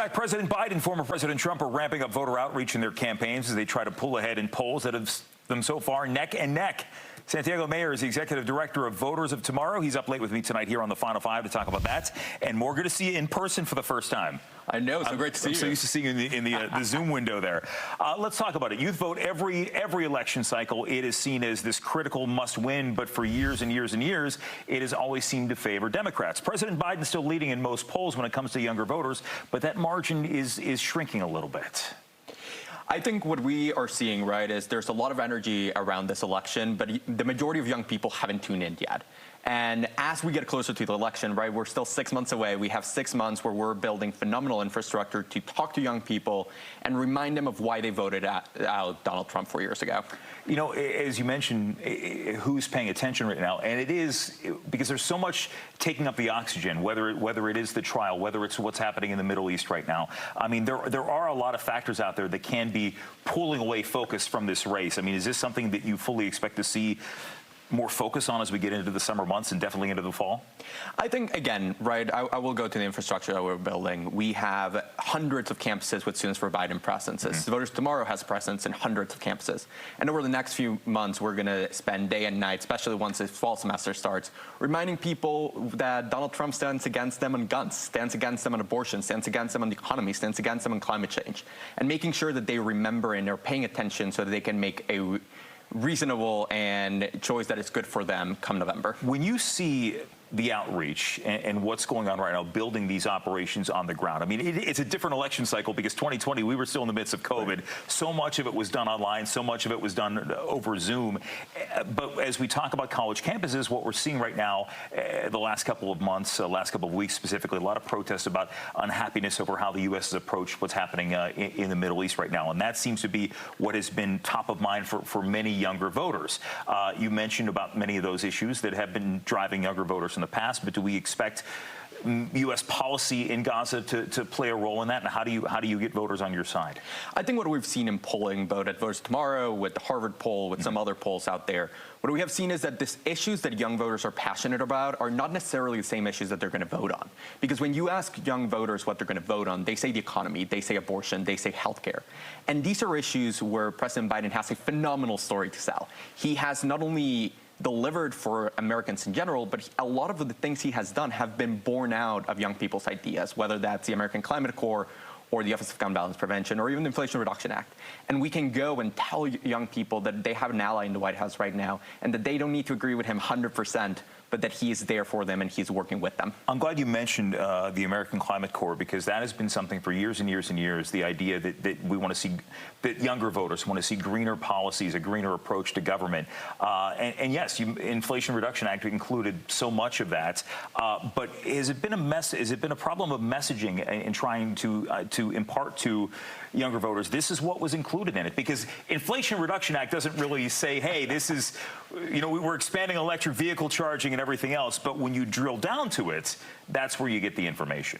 back. President Biden and former President Trump are ramping up voter outreach in their campaigns as they try to pull ahead in polls that have them so far neck and neck. Santiago Mayer is the executive director of Voters of Tomorrow. He's up late with me tonight here on the Final Five to talk about that. And more, good to see you in person for the first time. I know, so great to see you. I'm so used to seeing you in the Zoom window there. Let's talk about it. Youth vote every election cycle. It is seen as this critical must-win, but for years and years and years, it has always seemed to favor Democrats. President Biden still leading in most polls when it comes to younger voters, but that margin is shrinking a little bit. I think what we are seeing, right, is there's a lot of energy around this election, but the majority of young people haven't tuned in yet. And as we get closer to the election, right, we're still 6 months away. We have 6 months where we're building phenomenal infrastructure to talk to young people and remind them of why they voted out Donald Trump 4 years ago. You know, as you mentioned, who's paying attention right now, and it is because there's so much taking up the oxygen, whether it is the trial, whether it's what's happening in the Middle East right now. I mean, there are a lot of factors out there that can be pulling away focus from this race. I mean, is this something that you fully expect to see more focus on as we get into the summer months and definitely into the fall? I think, again, right, I will go to the infrastructure that we're building. We have hundreds of campuses with students for Biden presences. Voters Tomorrow has presence in hundreds of campuses. And over the next few months, we're going to spend day and night, especially once the fall semester starts, reminding people that Donald Trump stands against them on guns, stands against them on abortion, stands against them on the economy, stands against them on climate change, and making sure that they remember and are paying attention so that they can make a reasonable and choice that is good for them come November. When you see the outreach and what's going on right now, building these operations on the ground. I mean, it's a different election cycle because 2020, we were still in the midst of COVID. Right. So much of it was done online. So much of it was done over Zoom. But as we talk about college campuses, what we're seeing right now, the last couple of months, last couple of weeks specifically, a lot of protests about unhappiness over how the U.S. has approached what's happening in the Middle East right now. And that seems to be what has been top of mind for many younger voters. You mentioned about many of those issues that have been driving younger voters in the past, but do we expect U.S. policy in Gaza to play a role in that, and how do you get voters on your side? I think what we've seen in polling, both at Voters Tomorrow, with the Harvard poll, with some other polls out there, what we have seen is that these issues that young voters are passionate about are not necessarily the same issues that they're going to vote on. Because when you ask young voters what they're going to vote on, they say the economy, they say abortion, they say healthcare. And these are issues where President Biden has a phenomenal story to sell. He has not only delivered for Americans in general, but a lot of the things he has done have been born out of young people's ideas, whether that's the American Climate Accord or the Office of Gun Violence Prevention or even the Inflation Reduction Act. And we can go and tell young people that they have an ally in the White House right now and that they don't need to agree with him 100%, but that he is there for them and he's working with them. I'm glad you mentioned the American Climate Corps, because that has been something for years and years and years, the idea that we want to see, that younger voters want to see greener policies, a greener approach to government. And yes, Inflation Reduction Act included so much of that. But has it been a problem of messaging and trying to impart to younger voters, this is what was included in it? Because Inflation Reduction Act doesn't really say, hey, this is, you know, we're expanding electric vehicle charging and everything else, but when you drill down to it, that's where you get the information.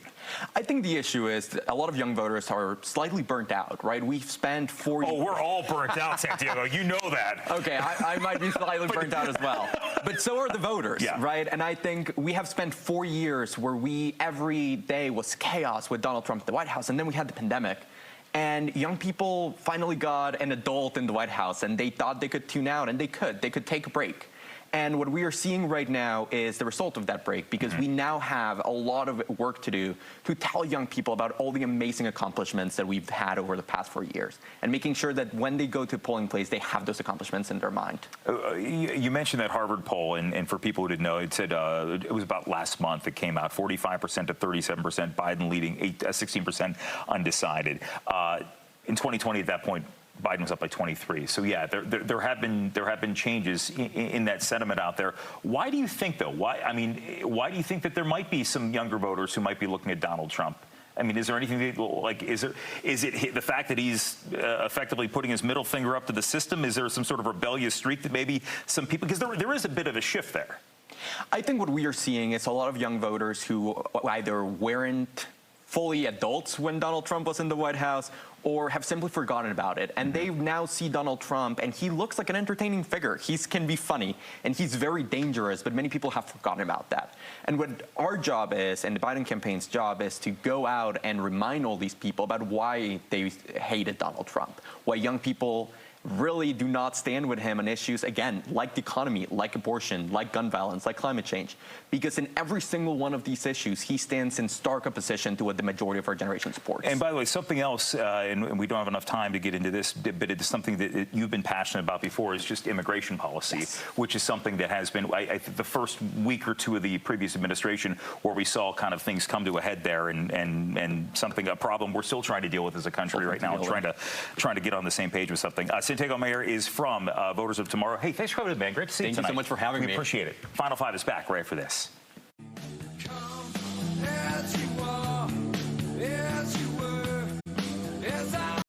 I think the issue is that a lot of young voters are slightly burnt out, right? We've spent 4 years. Oh, we're all burnt out, Santiago. You know that. Okay, I might be slightly burnt out as well. But so are the voters, right? And I think we have spent 4 years where every day was chaos with Donald Trump at the White House, and then we had the pandemic. And young people finally got an adult in the White House, and they thought they could tune out, and they could take a break. And what we are seeing right now is the result of that break, because we now have a lot of work to do to tell young people about all the amazing accomplishments that we've had over the past 4 years, and making sure that when they go to a polling place, they have those accomplishments in their mind. You mentioned that Harvard poll, and for people who didn't know, it said it was about last month it came out, 45% to 37%, Biden leading 16% undecided. In 2020, at that point, Biden was up by 23. So yeah, there have been changes in that sentiment out there. Why do you think, though? Why do you think that there might be some younger voters who might be looking at Donald Trump? I mean, is there anything that, like, is it the fact that he's effectively putting his middle finger up to the system? Is there some sort of rebellious streak that maybe some people, because there is a bit of a shift there? I think what we are seeing is a lot of young voters who either weren't fully adults when Donald Trump was in the White House, or have simply forgotten about it. And they now see Donald Trump, and he looks like an entertaining figure. He can be funny, and he's very dangerous, but many people have forgotten about that. And what our job is, and the Biden campaign's job, is to go out and remind all these people about why they hated Donald Trump, why young people really do not stand with him on issues, again, like the economy, like abortion, like gun violence, like climate change. Because in every single one of these issues, he stands in stark opposition to what the majority of our generation supports. And by the way, something else, and we don't have enough time to get into this, but it's something that you've been passionate about before, is just immigration policy, yes, which is something that has been, I think, the first week or two of the previous administration where we saw kind of things come to a head there, and something, a problem we're still trying to deal with as a country right now, trying to get on the same page with something. Santiago Mayor is from Voters of Tomorrow. Hey, thanks for coming in, man. Great to see you tonight. Thank you so much for having me. We appreciate it. Final Five is back right after this.